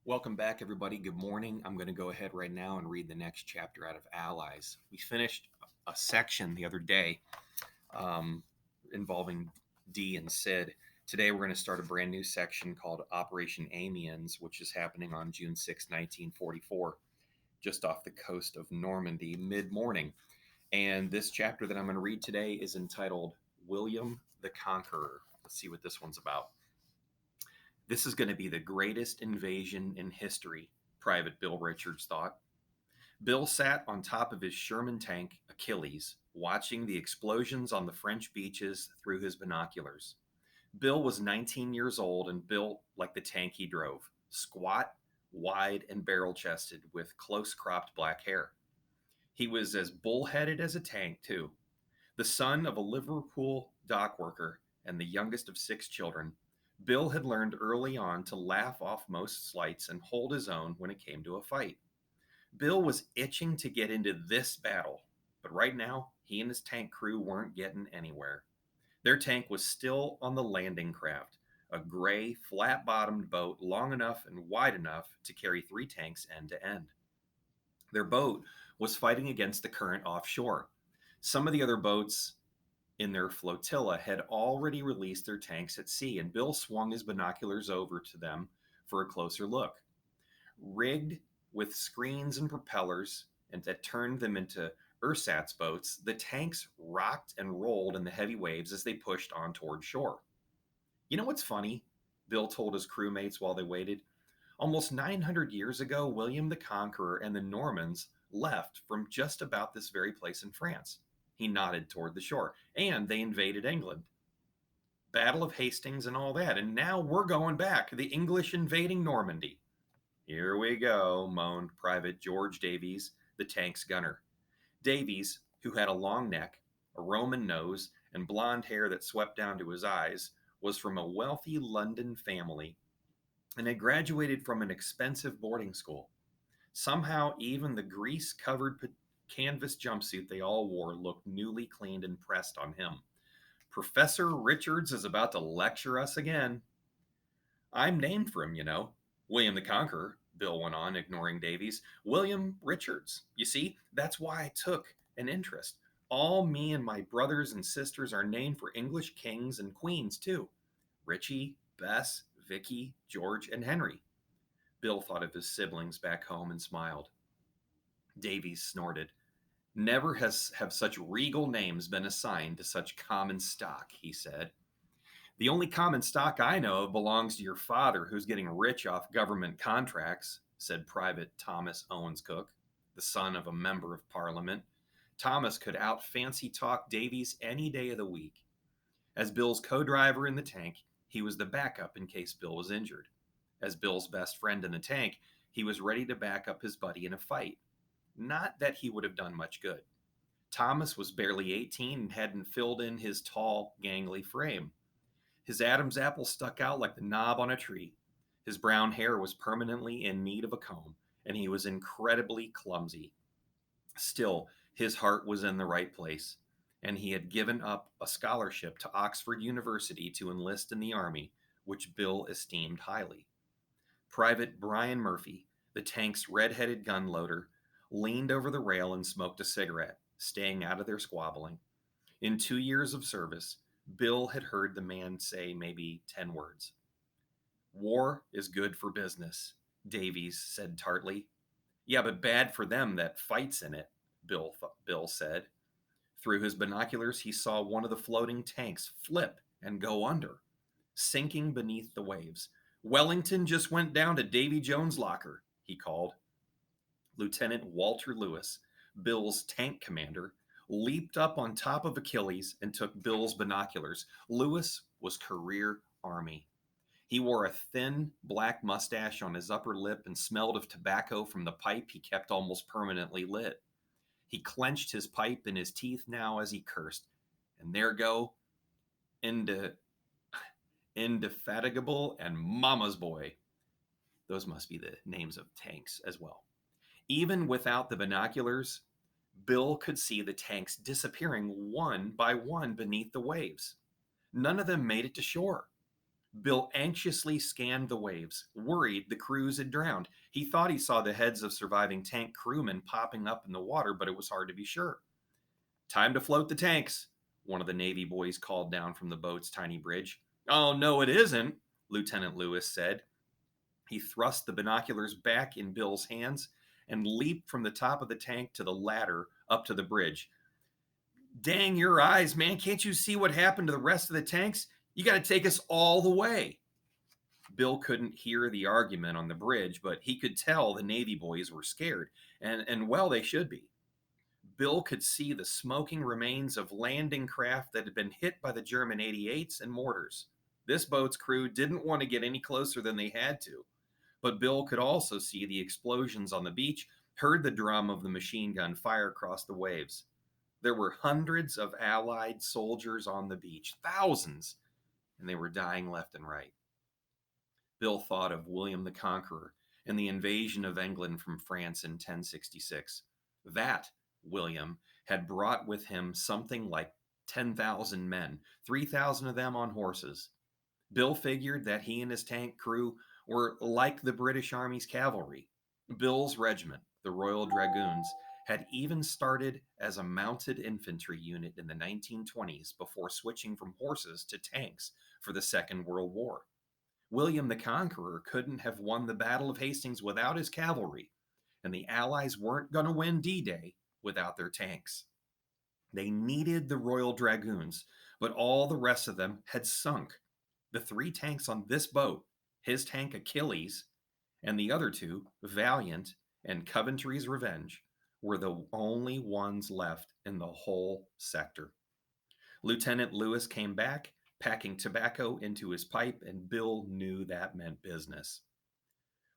Welcome back, everybody. Good morning. I'm going to go ahead right now and read the next chapter out of Allies. We finished a section the other day um, involving D and Sid. Today, we're going to start a brand new section called Operation Amiens, which is happening on June 6, 1944, just off the coast of Normandy, mid morning. And this chapter that I'm going to read today is entitled William the Conqueror. Let's see what this one's about. This is going to be the greatest invasion in history, Private Bill Richards thought. Bill sat on top of his Sherman tank, Achilles, watching the explosions on the French beaches through his binoculars. Bill was 19 years old and built like the tank he drove, squat, wide, and barrel chested with close cropped black hair. He was as bullheaded as a tank, too. The son of a Liverpool dock worker and the youngest of six children, Bill had learned early on to laugh off most slights and hold his own when it came to a fight. Bill was itching to get into this battle, but right now, he and his tank crew weren't getting anywhere. Their tank was still on the landing craft, a gray, flat bottomed boat long enough and wide enough to carry three tanks end to end. Their boat was fighting against the current offshore. Some of the other boats in their flotilla had already released their tanks at sea, and Bill swung his binoculars over to them for a closer look. Rigged with screens and propellers and that turned them into ersatz boats, the tanks rocked and rolled in the heavy waves as they pushed on toward shore. You know what's funny? Bill told his crewmates while they waited. Almost 900 years ago, William the Conqueror and the Normans left from just about this very place in France. He nodded toward the shore, and they invaded England. Battle of Hastings and all that, and now we're going back, the English invading Normandy. Here we go, moaned Private George Davies, the tank's gunner. Davies, who had a long neck, a Roman nose, and blond hair that swept down to his eyes, was from a wealthy London family and had graduated from an expensive boarding school. Somehow, even the grease covered canvas jumpsuit they all wore looked newly cleaned and pressed on him. Professor Richards is about to lecture us again. I'm named for him, you know. William the Conqueror, Bill went on, ignoring Davies. William Richards. You see, that's why I took an interest. All me and my brothers and sisters are named for English kings and queens, too. Richie, Bess, Vicky, George, and Henry. Bill thought of his siblings back home and smiled. Davies snorted. Never have such regal names been assigned to such common stock, he said. The only common stock I know of belongs to your father, who's getting rich off government contracts, said Private Thomas Owens Cook, the son of a member of Parliament. Thomas could out fancy talk Davies any day of the week. As Bill's co driver in the tank, he was the backup in case Bill was injured. As Bill's best friend in the tank, he was ready to back up his buddy in a fight. Not that he would have done much good. Thomas was barely 18 and hadn't filled in his tall, gangly frame. His Adam's apple stuck out like the knob on a tree. His brown hair was permanently in need of a comb, and he was incredibly clumsy. Still, his heart was in the right place, and he had given up a scholarship to Oxford University to enlist in the army, which Bill esteemed highly. Private Brian Murphy, the tank's red-headed gun loader, leaned over the rail and smoked a cigarette, staying out of their squabbling. In 2 years of service, Bill had heard the man say maybe 10 words. War is good for business, Davies said tartly. Yeah, but bad for them that fights in it, Bill said. Through his binoculars, he saw one of the floating tanks flip and go under, sinking beneath the waves. Wellington just went down to Davy Jones' locker, he called. Lieutenant Walter Lewis, Bill's tank commander, leaped up on top of Achilles and took Bill's binoculars. Lewis was career Army. He wore a thin black mustache on his upper lip and smelled of tobacco from the pipe he kept almost permanently lit. He clenched his pipe in his teeth now as he cursed. And there go Inde- Indefatigable and Mama's Boy. Those must be the names of tanks as well. Even without the binoculars, Bill could see the tanks disappearing one by one beneath the waves. None of them made it to shore. Bill anxiously scanned the waves, worried the crews had drowned. He thought he saw the heads of surviving tank crewmen popping up in the water, but it was hard to be sure. "Time to float the tanks," one of the Navy boys called down from the boat's tiny bridge. "Oh, no, it isn't," Lieutenant Lewis said. He thrust the binoculars back in Bill's hands and leaped from the top of the tank to the ladder up to the bridge. "Dang your eyes, man. Can't you see what happened to the rest of the tanks? You got to take us all the way." Bill couldn't hear the argument on the bridge, but he could tell the Navy boys were scared, and well, they should be. Bill could see the smoking remains of landing craft that had been hit by the German 88s and mortars. This boat's crew didn't want to get any closer than they had to, but Bill could also see the explosions on the beach, heard the drum of the machine gun fire across the waves. There were hundreds of Allied soldiers on the beach, thousands, and they were dying left and right. Bill thought of William the Conqueror and the invasion of England from France in 1066. That William had brought with him something like 10,000 men, 3,000 of them on horses. Bill figured that he and his tank crew were like the British Army's cavalry. Bill's regiment, the Royal Dragoons, had even started as a mounted infantry unit in the 1920s before switching from horses to tanks for the Second World War. William the Conqueror couldn't have won the Battle of Hastings without his cavalry, and the Allies weren't going to win D-Day without their tanks. They needed the Royal Dragoons, but all the rest of them had sunk. The 3 tanks on this boat, his tank Achilles, and the other 2, Valiant and Coventry's Revenge, were the only ones left in the whole sector. Lieutenant Lewis came back, packing tobacco into his pipe, and Bill knew that meant business.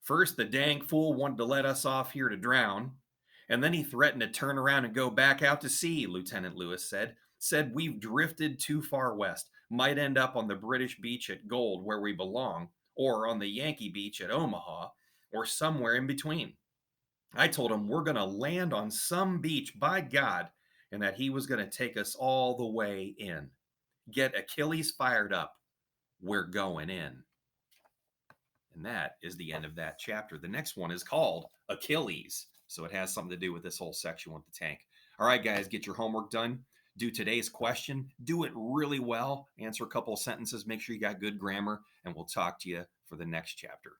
"First, the dang fool wanted to let us off here to drown, and then he threatened to turn around and go back out to sea," Lieutenant Lewis said. "Said we've drifted too far west, might end up on the British beach at Gold where we belong, or on the Yankee beach at Omaha, or somewhere in between. I told him we're going to land on some beach, by God, and that he was going to take us all the way in. Get Achilles fired up. We're going in." And that is the end of that chapter. The next one is called Achilles. So it has something to do with this whole section with the tank. All right, guys, get your homework done. Do today's question. Do it really well. Answer a couple of sentences. Make sure you got good grammar. And we'll talk to you for the next chapter.